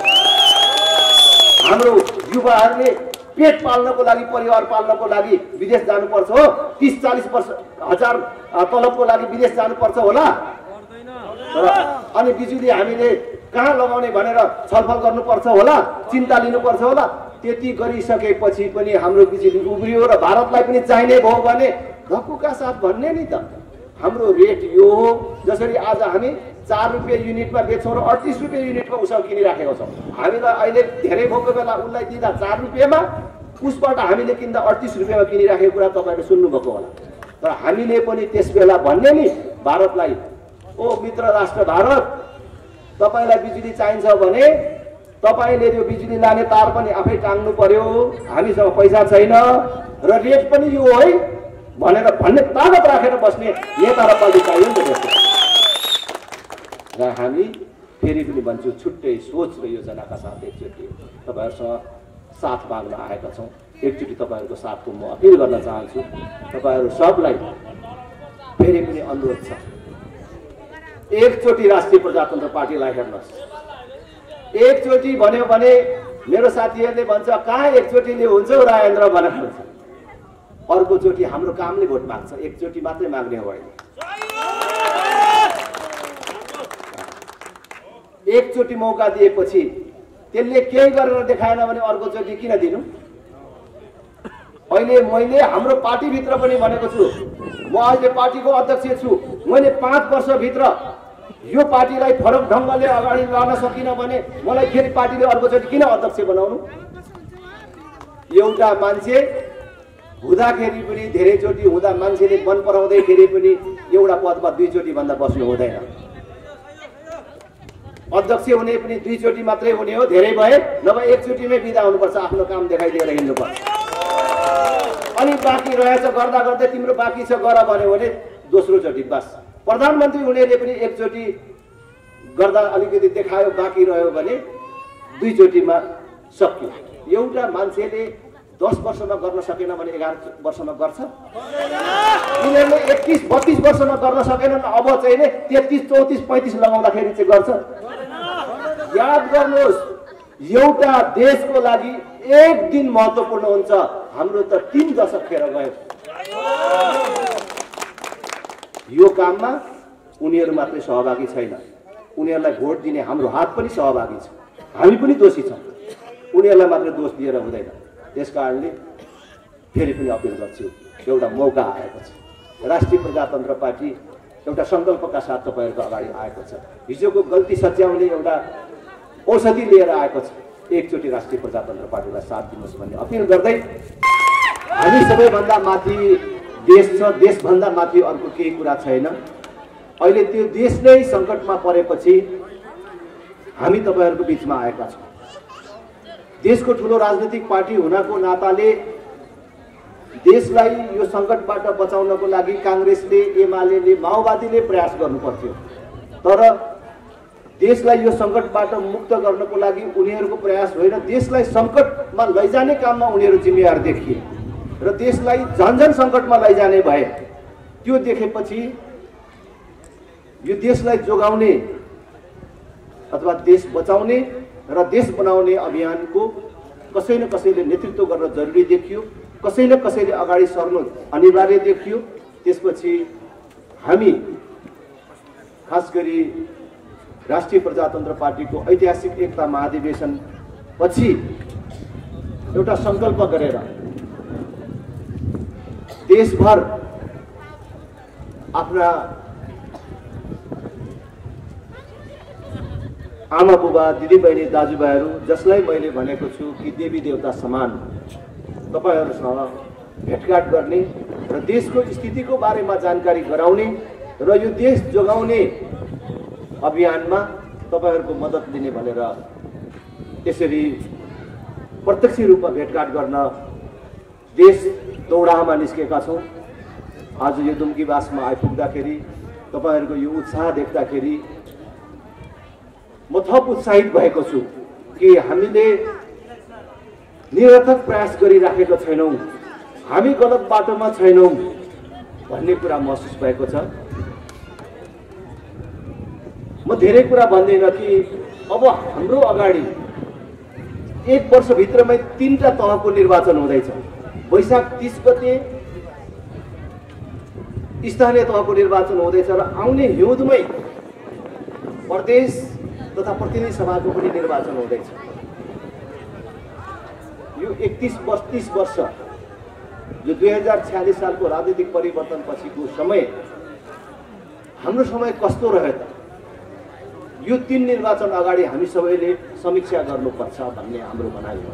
हाम्रो युवाहरूले पेट पाल्नको लागि, परिवार पाल्नको लागि विदेश जानुपर्छ हो, 30-40 हजार तलबको लागि विदेश जानुपर्छ होला। अनि बिजुली हामीले कहाँ लगाउने भनेर छलफल गर्नुपर्छ होला, चिन्ता लिनुपर्छ होला। त्यति गरिसकेपछि पनि हाम्रो बिजुली उब्रियो र भारतलाई पनि चाहिने भयो भने धक्कुका साथ भन्ने नि त हाम्रो रेट यो हो। जसरी आज हामी 4 रुपियाँ युनिटमा बेच्छौँ र 38 रुपियाँ युनिटको उसो किनिराखेको छौँ। हामीलाई अहिले धेरै भएको बेला उसलाई दिँदा 4 रुपियाँमा, उसबाट हामीले किन्दा 38 रुपियाँमा किनिराखेको कुरा तपाईँले सुन्नुभएको होला। तर हामीले पनि त्यस बेला भन्ने नि भारतलाई, ओ मित्र राष्ट्र भारत, तपाईँलाई बिजुली चाहिन्छ भने तपाईँले त्यो बिजुली लाने तार पनि आफै टाङ्नु पर्यो, हामीसँग पैसा छैन र रेट पनि यो है भनेर भन्ने तागत राखेर बस्ने नेता र पार्टी चाहियो नि त देशमा। र हामी फेरि पनि भन्छु, छुट्टै सोच र योजनाका साथ एकचोटि तपाईँहरूसँग साथ माग्न आएका छौँ। एकचोटि तपाईँहरूको साथको म अपिल गर्न चाहन्छु। तपाईँहरू सबलाई फेरि पनि अनुरोध छ, एकचोटि राष्ट्रिय प्रजातन्त्र पार्टीलाई हेर्नुहोस्। एकचोटि भन्यो भने मेरो साथीहरूले भन्छ कहाँ एकचोटिले हुन्छ राजेन्द्र भनेर भन्छ। अर्कोचोटि हाम्रो कामले भोट माग्छ, एकचोटि मात्रै माग्ने होइन। एकचोटि मौका दिएपछि त्यसले केही गरेर देखाएन भने अर्कोचोटि किन दिनु? अहिले मैले हाम्रो पार्टीभित्र पनि भनेको छु, म अहिले पार्टीको अध्यक्ष छु, मैले 5 वर्षभित्र यो पार्टीलाई फरक ढङ्गले अगाडि लान सकिनँ भने मलाई फेरि पार्टीले अर्कोचोटि किन अध्यक्ष बनाउनु? एउटा मान्छे हुँदाखेरि पनि धेरैचोटि हुँदा, मान्छेले मन पराउँदैखेरि पनि एउटा पदमा 2 चोटि भन्दा बस्नु हुँदैन। अध्यक्ष हुने पनि 2 चोटि मात्रै हुने हो, धेरै भए नभए एकचोटिमै बिदा हुनुपर्छ, आफ्नो काम देखाइदिएर हिँड्नुपर्छ। अनि बाँकी रहेछ गर्दा गर्दै तिम्रो बाँकी छ गर भन्यो भने दोस्रो चोटि बस। प्रधानमन्त्री हुनेले पनि एकचोटि गर्दा अलिकति देखायो, बाँकी रह्यो भने 2 चोटिमा सक्यो। एउटा मान्छेले 10 वर्षमा गर्न सकेन भने 11 वर्षमा गर्छ? यिनीहरूले 31-32 वर्षमा गर्न सकेनन्, अब चाहिँ नि 33, 34, 35 लगाउँदाखेरि चाहिँ गर्छ। याद गर्नुहोस्, एउटा देशको लागि 1 दिन महत्त्वपूर्ण हुन्छ, हाम्रो त 3 दशक खेर गयो। यो काममा उनीहरू मात्रै सहभागी छैन, उनीहरूलाई भोट दिने हाम्रो हात पनि सहभागी छ, हामी पनि दोषी छौँ। उनीहरूलाई मात्रै दोष दिएर हुँदैन। त्यसकारणले फेरि पनि अपिल गर्छु, एउटा मौका आएको छ। राष्ट्रिय प्रजातन्त्र पार्टी एउटा सङ्कल्पका साथ तपाईँहरूको अगाडि आएको छ। हिजोको गल्ती सच्याउने एउटा औषधि लिएर आएको छ। एकचोटि राष्ट्रिय प्रजातन्त्र पार्टीलाई साथ दिनुहोस् भन्ने अपिल गर्दै, हामी सबैभन्दा माथि देश छ, देशभन्दा माथि अर्को केही कुरा छैन। अहिले त्यो देश नै सङ्कटमा परेपछि हामी तपाईँहरूको बिचमा आएका छौँ। देशको ठुलो राजनीतिक पार्टी हुनको नाताले देशलाई यो सङ्कटबाट बचाउनको लागि काङ्ग्रेसले, एमाले, माओवादीले प्रयास गर्नुपर्थ्यो। तर देशलाई यो सङ्कटबाट मुक्त गर्नको लागि उनीहरूको प्रयास होइन, देशलाई सङ्कटमा लैजाने काममा उनीहरू जिम्मेवार देखिए र देशलाई झन्झन सङ्कटमा लैजाने भए। त्यो देखेपछि यो देशलाई जोगाउने अथवा देश बचाउने र देश बनाउने अभियानको कसै न कसैले नेतृत्व गर्न जरुरी देखियो, कसै न कसैले अगाडि सर्नु अनिवार्य देखियो। त्यसपछि हामी खास गरी राष्ट्रिय प्रजातन्त्र पार्टीको ऐतिहासिक एकता महाधिवेशन पछि एउटा संकल्प गरेर देशभर आफ्ना आमा बुबा, दिदी बहिनी, दाजुभाइहरू जसलाई मैले भनेको छु कि देवी देवता समान तपाईहरुसँग भेटघाट गर्ने र देशको स्थितिको बारेमा जानकारी गराउने र यो देश जोगाउने अभियानमा तपाईहरुको मद्दत लिने भनेर यसरी प्रत्यक्ष रूपमा भेटघाट गर्न देश दौडामा निस्केका छौं। आज यो दुम्कीवासमा आइपुग्दाखेरि तपाईहरुको यो उत्साह देख्दाखेरि म थप उत्साहित भएको छु कि हामीले निरर्थक प्रयास गरिराखेका छैनौं, हामी गलत बाटोमा छैनौं भन्ने कुरा महसुस भएको छ। म धेरै कुरा भन्दैन कि अब हाम्रो अगाडि 1 वर्षभित्रमै 3टा तहको निर्वाचन हुँदैछ। वैशाख 30 गते स्थानीय तहको निर्वाचन हुँदैछ र आउने हिउँदमै प्रदेश तथा प्रतिनिधि सभाको पनि निर्वाचन हुँदैछ। यो 31-32 वर्ष यो 2046 सालको राजनीतिक परिवर्तन पछिको समय हाम्रो समय कस्तो रह्यो त? यो 3 निर्वाचन अगाडि हामी सबैले समीक्षा गर्नुपर्छ भन्ने हाम्रो भनाइ हो।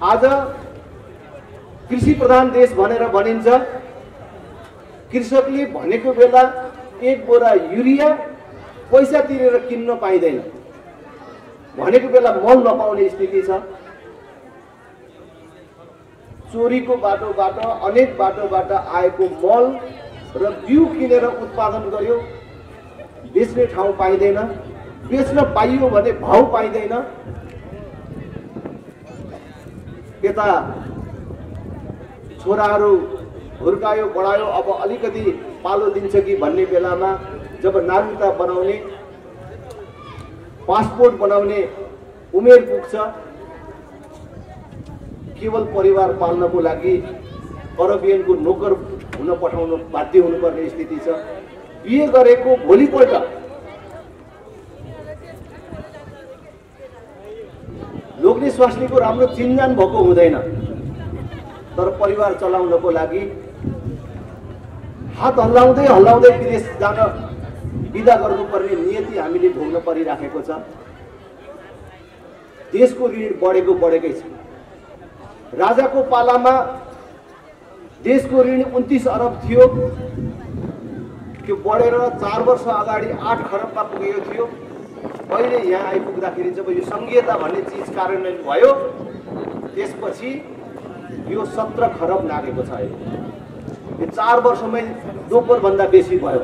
आज कृषि प्रधान देश भनेर भनिन्छ। कृषकले भनेको बेला 1 बोरा युरिया पैसा तिरेर किन्न पाइदैन, भनेको बेला मल नपाउने स्थिति छ। चोरीको बाटोबाट अनेक बाटोबाट आएको मल र बिउ किनेर उत्पादन गर्यो, बेच्ने ठाउँ पाइँदैन, बेच्न पाइयो भने भाउ पाइँदैन। यता छोराहरू हुर्कायो बढायो, अब अलिकति पालो दिन्छ कि भन्ने बेलामा जब नागरिकता बनाउने, पासपोर्ट बनाउने उमेर पुग्छ, केवल परिवार पाल्नको लागि अरबियनको नोकर हुन पठाउन बाध्य हुनुपर्ने स्थिति छ। बिहे गरेको भोलिपल्ट लोग्ने स्वास्नीको राम्रो चिन्जान भएको हुँदैन, तर परिवार चलाउनको लागि हात हल्लाउँदै हल्लाउँदै विदेश जान विदा गर्नुपर्ने नियति हामीले भोग्न परिराखेको छ। देशको ऋण बढेको बढेकै छ। राजाको पालामा देशको ऋण 29 अरब थियो, त्यो बढेर 4 वर्ष अगाडि 8 खरबमा पुगेको थियो। अहिले यहाँ आइपुग्दाखेरि जब यो संघीयता भन्ने चिज कार्यान्वयन भयो त्यसपछि यो 17 खरब नागेको छ। यो 4 वर्षमै दोब्बर भन्दा बेसी भयो।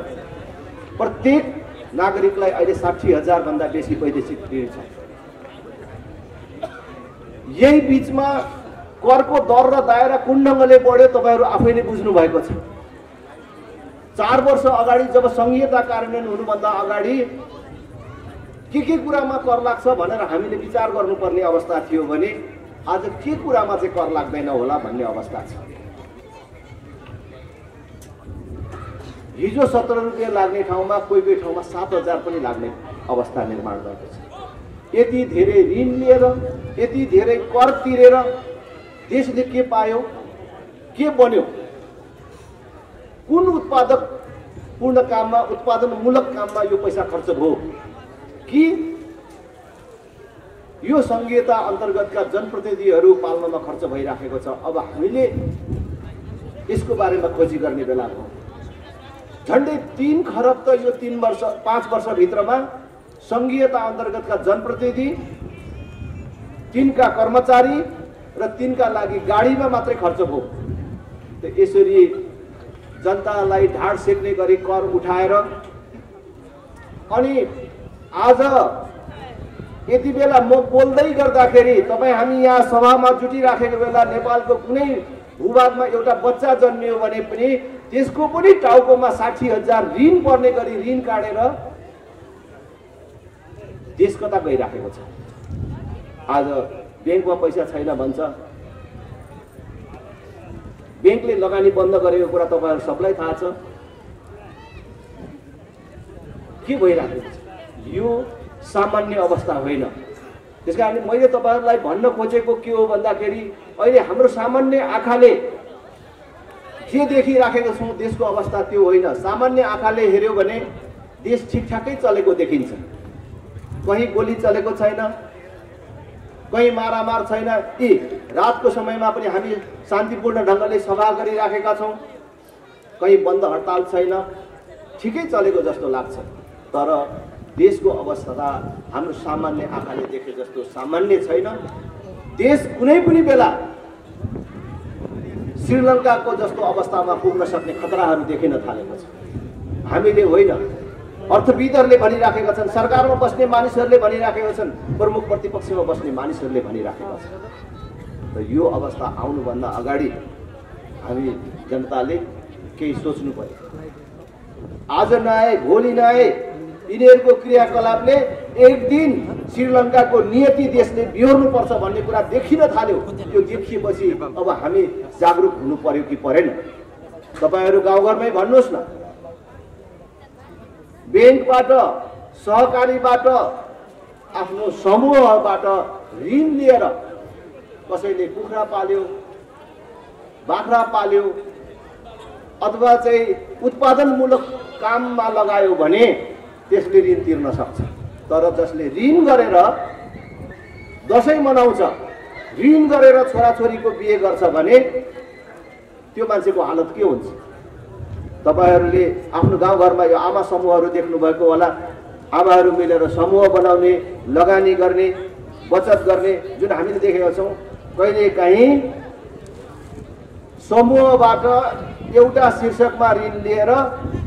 प्रत्येक नागरिकलाई अहिले 60,000 भन्दा बेसी वैदेशिक ऋण छ। यही बीचमा करको दर र दायरा कुन ढङ्गले बढ्यो तपाईहरु आफैले बुझ्नु भएको छ। 4 वर्ष अगाडि जब संघीयता कार्यान्वयन हुनुभन्दा अगाडि के कुरामा कर लाग्छ भनेर हामीले विचार गर्नुपर्ने अवस्था थियो भने आज के कुरामा चाहिँ कर लाग्दैन होला भन्ने अवस्था छ। हिजो 17 रुपैयाँ लाग्ने ठाउँमा कोही ठाउँमा 7,000 पनि लाग्ने अवस्था निर्माण भएको छ। यति धेरै ऋण लिएर, यति धेरै कर तिरेर देशले के पायो, के बन्यो? कुन उत्पादक पूर्ण काममा, उत्पादनमूलक काममा यो पैसा खर्च भयो कि यो संघीयता अन्तर्गतका जनप्रतिनिधिहरू पाल्नमा खर्च भइराखेको छ? अब हामीले यसको बारेमा खोजी गर्ने बेला हो। झन्डै 3 खरब त यो 5 वर्ष भित्रमा संघीयता अन्तर्गतका जनप्रतिनिधि, तिनका कर्मचारी र तिनका लागि गाडीमा मात्रै खर्च भयो। त यसरी जनतालाई ढाड सेक्ने गरी कर उठाएर अनि आज यति बेला म बोल्दै गर्दाखेरि तपाईँ हामी यहाँ सभामा जुटिराखेको बेला नेपालको कुनै भूभागमा एउटा बच्चा जन्मियो भने पनि त्यसको पनि टाउकोमा 60,000 ऋण पर्ने गरी ऋण काटेर देश कता गइराखेको छ। आज ब्याङ्कमा पैसा छैन भन्छ। ब्याङ्कले लगानी बन्द गरेको कुरा तपाईँहरू सबलाई थाहा छ। के भइरहेको छ? यो सामान्य अवस्था होइन। त्यसकारण मैले तपाईँहरूलाई भन्न खोजेको के हो भन्दाखेरि अहिले हाम्रो सामान्य आँखाले जे देखिराखेको छौँ देशको अवस्था त्यो होइन। सामान्य आँखाले हेऱ्यो भने देश ठिकठाकै चलेको देखिन्छ। कहीँ गोली चलेको छैन, कहीँ मारामार छैन। रातको समयमा पनि हामी शान्तिपूर्ण ढङ्गले सभा गरिराखेका छौँ। कहीँ बन्द हडताल छैन, ठिकै चलेको जस्तो लाग्छ। तर देशको अवस्था हाम्रो सामान्य आँखाले देखे जस्तो सामान्य छैन। देश कुनै पनि बेला श्रीलङ्काको जस्तो अवस्थामा पुग्न सक्ने खतराहरू देखिन थालेको छ। हामीले होइन, अर्थविदहरूले भनिराखेका छन्, सरकारमा बस्ने मानिसहरूले भनिराखेका छन्, प्रमुख प्रतिपक्षमा बस्ने मानिसहरूले भनिराखेका छन्। र यो अवस्था आउनुभन्दा अगाडि हामी जनताले केही सोच्नु पर्यो। आज नआए भोलि नआए यिनीहरूको क्रियाकलापले एक दिन श्रीलङ्काको नियति देशले बिहोर्नुपर्छ भन्ने कुरा देखिन थाल्यो। यो देखिएपछि अब हामी जागरुक हुनु पर्यो कि परेन? तपाईँहरू गाउँघरमै भन्नुहोस् न। ब्याङ्कबाट, सहकारीबाट, आफ्नो समूहबाट ऋण लिएर कसैले कुखुरा पाल्यो, बाख्रा पाल्यो अथवा चाहिँ उत्पादनमूलक काममा लगायो भने त्यसले ऋण तिर्न सक्छ। तर जसले ऋण गरेर दसैँ मनाउँछ, ऋण गरेर छोराछोरीको बिहे गर्छ भने त्यो मान्छेको हालत के हुन्छ? तपाईहरूले आफ्नो गाउँघरमा यो आमा समूहहरू देख्नुभएको होला। आमाहरू मिलेर समूह बनाउने, लगानी गर्ने, बचत गर्ने, जुन हामीले देखेका छौँ। कहिलेकाहीँ समूहबाट एउटा शीर्षकमा ऋण लिएर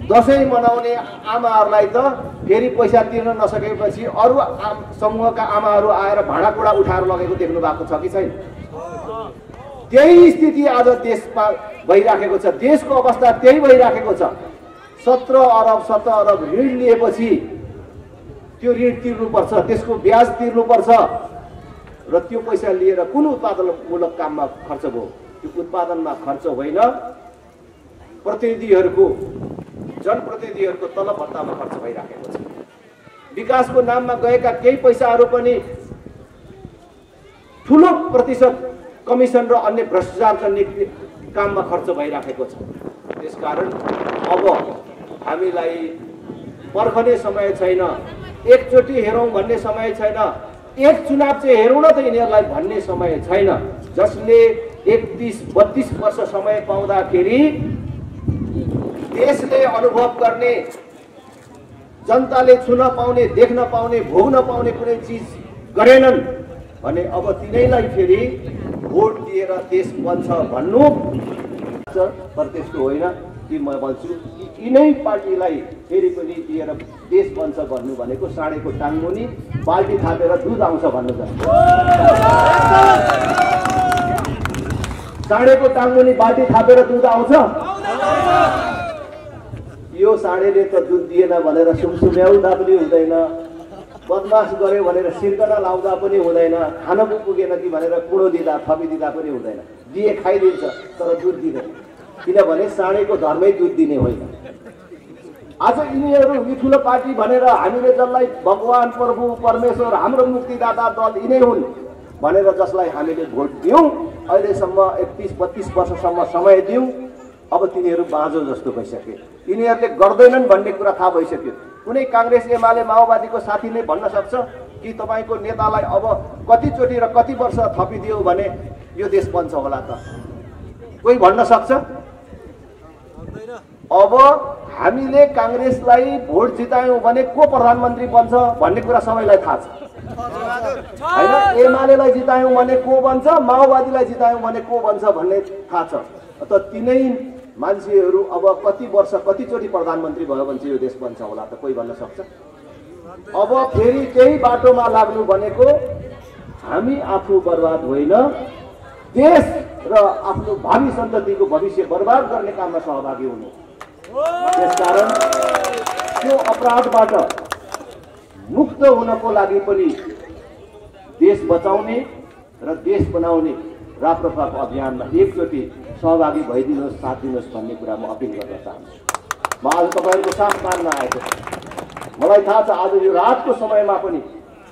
दसैँ मनाउने आमाहरूलाई त फेरि पैसा तिर्न नसकेपछि अरू समूहका आमाहरू आएर भाँडाकुँडा उठाएर लगेको देख्नु भएको छ कि छैन? त्यही स्थिति आज देशमा भइराखेको छ। देशको अवस्था त्यही भइराखेको छ। 17 अरब 17 अरब ऋण लिएपछि त्यो ऋण तिर्नुपर्छ, त्यसको ब्याज तिर्नुपर्छ र त्यो पैसा लिएर कुन उत्पादनमूलक काममा खर्च भयो? त्यो उत्पादनमा खर्च होइन, प्रतिनिधिहरूको, जनप्रतिनिधिहरूको तलब भत्तामा खर्च भइराखेको छ। विकासको नाममा गएका केही पैसाहरू पनि ठुलो प्रतिशत कमिसन र अन्य भ्रष्टाचार गर्ने काममा खर्च भइराखेको छ। त्यसकारण अब हामीलाई पर्खने समय छैन, एकचोटि हेरौँ भन्ने समय छैन, एक चुनाव चाहिँ हेरौँ न त यिनीहरूलाई भन्ने समय छैन। जसले 31-32 वर्ष समय पाउँदाखेरि देशले अनुभव गर्ने, जनताले छुन पाउने, देख्न पाउने, भोग्न पाउने कुनै चिज गरेनन् भने अब तिनैलाई फेरि भोट दिएर देश बन्छ भन्नु। तर त्यस्तो होइन कि म भन्छु यिनै पार्टीलाई फेरि पनि दिएर देश बन्छ भन्नु भनेको साँडेको टाङमुनि बाल्टी थापेर दुध आउँछ भन्नु त। साँडेको टाङमुनि बाल्टी थापेर दुध आउँछ? यो साँडेले त दुध दिएन भनेर सुमसुम्याउँदा पनि हुँदैन, बदमास गर्यो भनेर सिर्कना लाउँदा पनि हुँदैन, खान पुगेन कि भनेर कुँडो दिँदा थपिदिँदा पनि हुँदैन। दिए खाइदिन्छ तर दुध दिँदैन, किनभने साँडेको धर्मै दुध दिने होइन। आज यिनीहरू यी ठुलो पार्टी भनेर हामीले जसलाई भगवान, प्रभु, परमेश्वर, हाम्रो मुक्तिदाता दल यिनै हुन् भनेर जसलाई हामीले भोट दियौँ, अहिलेसम्म 31-32 वर्षसम्म समय दियौँ, अब तिनीहरू बाँझो जस्तो भइसक्यो। यिनीहरूले गर्दैनन् भन्ने कुरा थाहा भइसक्यो। कुनै काङ्ग्रेस, एमाले, माओवादीको साथीले भन्न सक्छ कि तपाईँको नेतालाई अब कतिचोटि र कति वर्ष थपिदियो भने यो देश बन्छ होला त? कोही भन्न सक्छ? अब हामीले काङ्ग्रेसलाई भोट जितायौँ भने को प्रधानमन्त्री बन्छ भन्ने कुरा सबैलाई थाहा छ हैन? एमालेलाई जितायौँ भने को बन्छ, माओवादीलाई जितायौँ भने को बन्छ भन्ने थाहा छ। त तिनै मान्छेहरू अब कति वर्ष कतिचोटि प्रधानमन्त्री भयो भने चाहिँ यो देश बन्छ होला त? कोही भन्न सक्छ? अब फेरि त्यही बाटोमा लाग्नु भनेको हामी आफू बर्बाद होइन, देश र आफ्नो भावी सन्ततिको भविष्य बर्बाद गर्ने काममा सहभागी हुनु। त्यसकारण त्यो अपराधबाट मुक्त हुनको लागि पनि देश बचाउने, र देश बनाउने राप्रपाको अभियानमा एकचोटि सहभागी भइदिनुहोस्, साथ दिनुहोस् भन्ने कुरा म अपिल गर्न चाहन्छु। म आज तपाईँहरूको साथ मान्न आएको छु। मलाई थाहा छ आज यो रातको समयमा पनि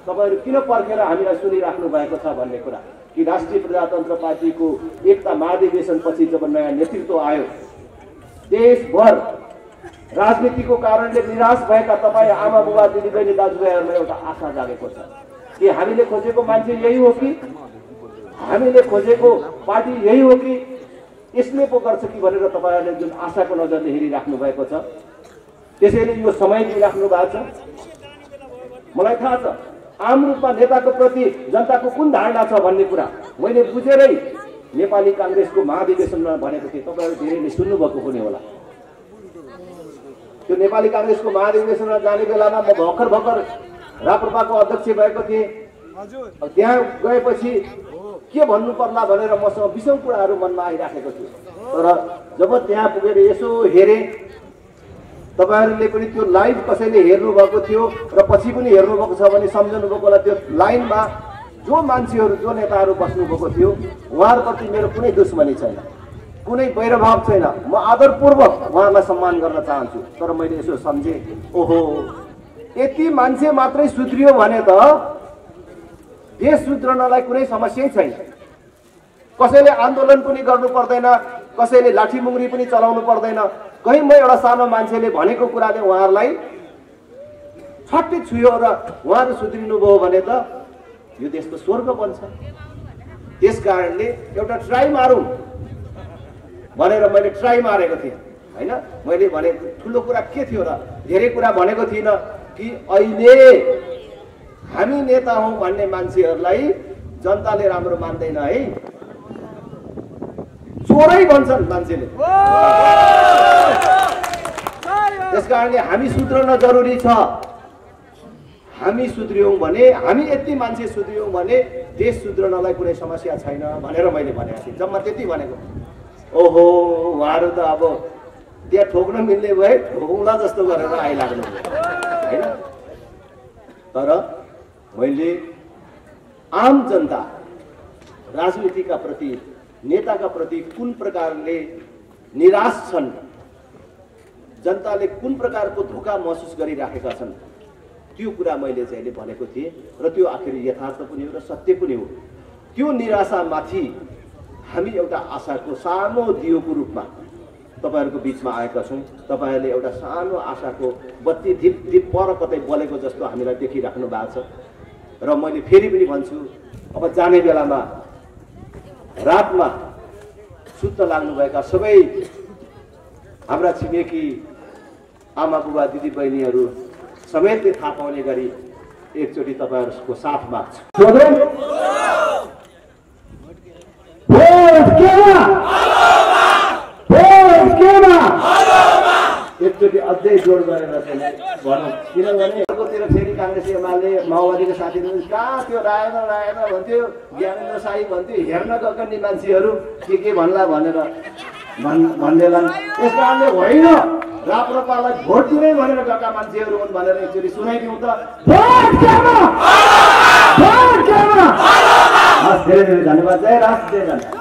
तपाईँहरू किन पर्खेर हामीलाई सुनिराख्नु भएको छ भन्ने कुरा, कि राष्ट्रिय प्रजातन्त्र पार्टीको एकता महाधिवेशनपछि जब नयाँ नेतृत्व आयो, देशभर राजनीतिको कारणले निराश भएका तपाईँ आमा बुबा दिदीबहिनी दाजुभाइहरूमा एउटा आशा जागेको छ कि हामीले खोजेको मान्छे यही हो कि, हामीले खोजेको पार्टी यही हो कि, यसले पो गर्छ कि भनेर तपाईँहरूले जुन आशाको नजरले हेरिराख्नु भएको छ, त्यसैले यो समय दिइराख्नु भएको छ। मलाई थाहा छ आम रूपमा नेताको प्रति जनताको कुन धारणा छ भन्ने कुरा मैले बुझेरै नेपाली काङ्ग्रेसको महाधिवेशनमा भनेको थिएँ। तपाईँहरू धेरैले सुन्नुभएको पनि होला। त्यो नेपाली काङ्ग्रेसको महाधिवेशनमा जाने बेलामा म भर्खर राप्रपाको अध्यक्ष भएको थिएँ। त्यहाँ गएपछि के भन्नु पर्ला भनेर मसँग विषम कुराहरू मनमा आइराखेको थियो। तर जब त्यहाँ पुगेर यसो हेरेँ, तपाईहरूले पनि त्यो लाइभ कसैले हेर्नुभएको थियो र पछि पनि हेर्नुभएको छ भने सम्झनुभएको होला। त्यो लाइनमा जो मान्छेहरू जो नेताहरू बस्नुभएको थियो उहाँहरूप्रति मेरो कुनै दुश्मनी छैन, कुनै वैरभाव छैन। म आदरपूर्वक उहाँलाई सम्मान गर्न चाहन्छु। तर मैले यसो सम्झेँ, ओहो यति मान्छे मात्रै सुध्रियो भने त देश सुध्रनलाई कुनै समस्यै छैन। कसैले आन्दोलन पनि गर्नु पर्दैन, कसैले लाठी मुङ्ग्री पनि चलाउनु पर्दैन। कहीँ म एउटा सानो मान्छेले भनेको कुराले उहाँहरूलाई छट्टै छुयो र उहाँहरू सुध्रिनु भयो भने त यो देश त स्वर्ग बन्छ। त्यस कारणले एउटा ट्राई मारौँ भनेर मैले ट्राई मारेको थिएँ होइन। मैले भने ठुलो कुरा के थियो र, धेरै कुरा भनेको थिइनँ कि अहिले हामी नेता हौँ भन्ने मान्छेहरूलाई जनताले राम्रो मान्दैन है, चोरै भन्छन् मान्छेले। त्यस कारणले हामी सुध्रन जरुरी छ। हामी सुध्रियौँ भने, हामी यति मान्छे सुध्रियौँ भने देश सुध्रनलाई कुनै समस्या छैन भनेर मैले भनेको थिएँ। जम्मा त्यति भनेको। ओहो उहाँहरू त अब त्यहाँ ठोक्न मिल्ने भए ठोकौँला जस्तो गरेर आइलाग्नु होइन। तर मैले आम जनता राजनीतिका प्रति, नेताका प्रति कुन प्रकारले निराश छन्, जनताले कुन प्रकारको धोका महसुस गरिराखेका छन्, त्यो कुरा मैले चाहिँ भनेको थिएँ र त्यो आखिर यथार्थ पनि हो र सत्य पनि हो। त्यो निराशामाथि हामी एउटा आशाको सानो दियोको रूपमा तपाईँहरूको बिचमा आएका छौँ। तपाईँहरूले एउटा सानो आशाको बत्ती धिप धिप पर कतै बलेको जस्तो हामीलाई देखिराख्नु भएको छ। र मैले फेरि पनि भन्छु, अब जाने बेलामा रातमा सुत्न लाग्नुभएका सबै हाम्रा छिमेकी आमा बुबा दिदी बहिनीहरू समेतले थाहा पाउने गरी एकचोटि तपाईँहरूको साथ माग्छु। एकचोटि अझै जोड गरेर भनौँ, किनभने अर्कोतिर फेरि काङ्ग्रेस एमाले माओवादीको साथीहरू कहाँ त्यो रायन भन्थ्यो, ज्ञानेन्द्र साई भन्थ्यो, हेर्न गएका मान्छेहरू के भन्ला भनेर भन्दैनन्। त्यस कारणले होइन राप्रपालाई भोट दिने भनेर गएका मान्छेहरू हुन् भनेर एकचोटि सुनाइदिउँ त। धेरै धेरै धन्यवाद। जय राष्ट्र जय जनता।